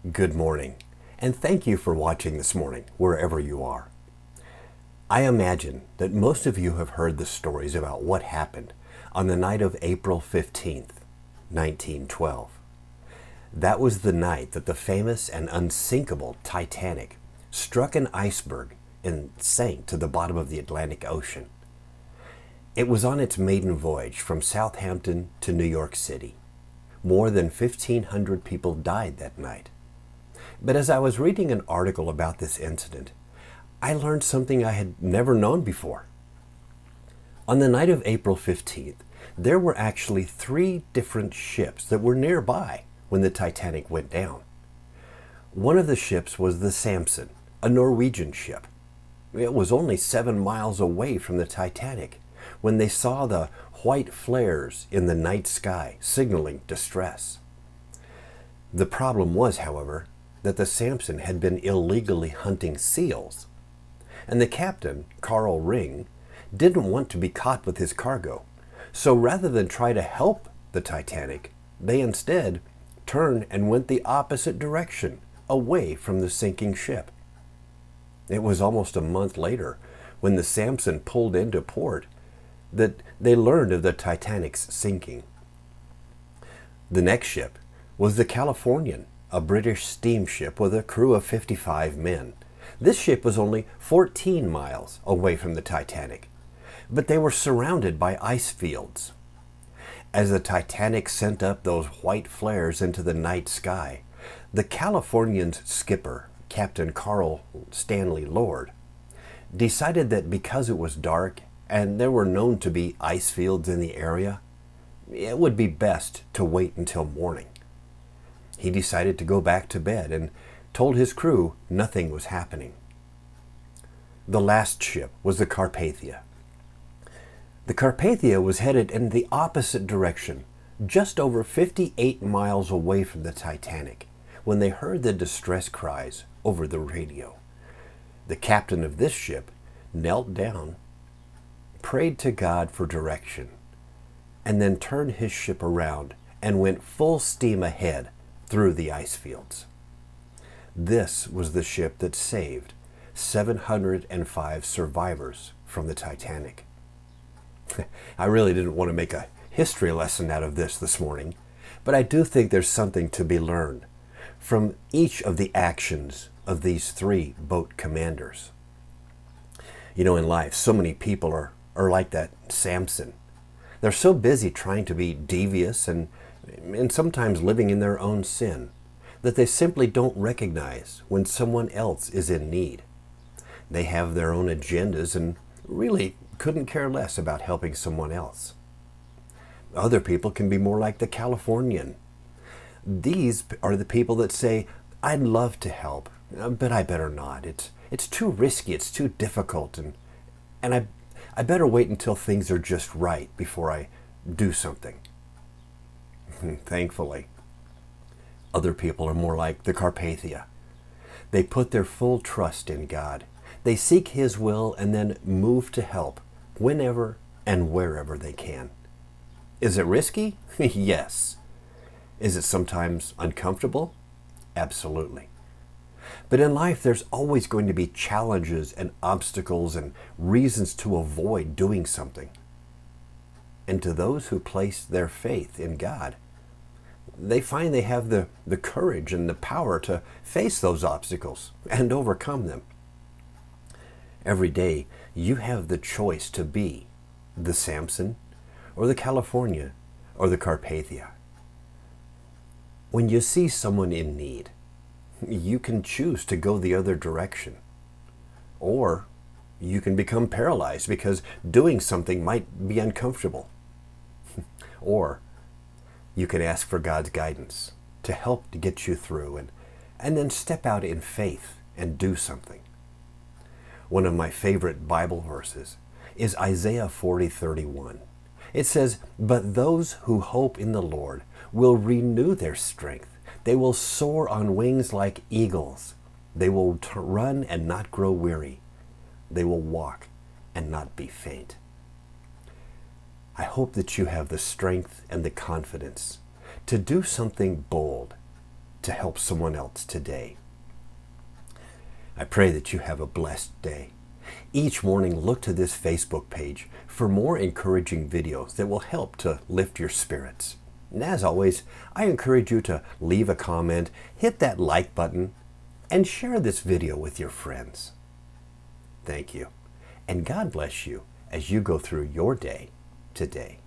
Good morning, and thank you for watching this morning, wherever you are. I imagine that most of you have heard the stories about what happened on the night of April 15th, 1912. That was the night that the famous and unsinkable Titanic struck an iceberg and sank to the bottom of the Atlantic Ocean. It was on its maiden voyage from Southampton to New York City. More than 1,500 people died that night. But as I was reading an article about this incident, I learned something I had never known before. On the night of April 15th, there were actually 3 different ships that were nearby when the Titanic went down. One of the ships was the Samson, a Norwegian ship. It was only 7 miles away from the Titanic when they saw the white flares in the night sky signaling distress. The problem was, however, that the Samson had been illegally hunting seals, and the captain, Carl Ring, didn't want to be caught with his cargo. So rather than try to help the Titanic, they instead turned and went the opposite direction, away from the sinking ship. It was almost a month later, when the Samson pulled into port, that they learned of the Titanic's sinking. The next ship was the Californian, a British steamship with a crew of 55 men. This ship was only 14 miles away from the Titanic, but they were surrounded by ice fields. As the Titanic sent up those white flares into the night sky, the Californian's skipper, Captain Carl Stanley Lord, decided that because it was dark and there were known to be ice fields in the area, it would be best to wait until morning. He decided to go back to bed and told his crew nothing was happening. The last ship was the Carpathia. The Carpathia was headed in the opposite direction, just over 58 miles away from the Titanic, when they heard the distress cries over the radio. The captain of this ship knelt down, prayed to God for direction, and then turned his ship around and went full steam ahead through the ice fields. This was the ship that saved 705 survivors from the Titanic. I really didn't want to make a history lesson out of this morning, but I do think there's something to be learned from each of the actions of these 3 boat commanders. You know, in life, so many people are like that Samson. They're so busy trying to be devious and sometimes living in their own sin that they simply don't recognize when someone else is in need. They have their own agendas and really couldn't care less about helping someone else. Other people can be more like the Californian. These are the people that say, I'd love to help, but I better not. It's too risky, it's too difficult, and I better wait until things are just right before I do something. Thankfully, other people are more like the Carpathia. They put their full trust in God. They seek His will and then move to help whenever and wherever they can. Is it risky? Yes. Is it sometimes uncomfortable? Absolutely. But in life, there's always going to be challenges and obstacles and reasons to avoid doing something. And to those who place their faith in God, they find they have the courage and the power to face those obstacles and overcome them. Every day, you have the choice to be the Samson or the California or the Carpathia. When you see someone in need, you can choose to go the other direction. Or you can become paralyzed because doing something might be uncomfortable. Or you can ask for God's guidance to help to get you through and then step out in faith and do something. One of my favorite Bible verses is Isaiah 40:31. It says, "But those who hope in the Lord will renew their strength. They will soar on wings like eagles. They will run and not grow weary. They will walk and not be faint." I hope that you have the strength and the confidence to do something bold, to help someone else today. I pray that you have a blessed day. Each morning, look to this Facebook page for more encouraging videos that will help to lift your spirits. And as always, I encourage you to leave a comment, hit that like button, and share this video with your friends. Thank you, and God bless you as you go through your day today.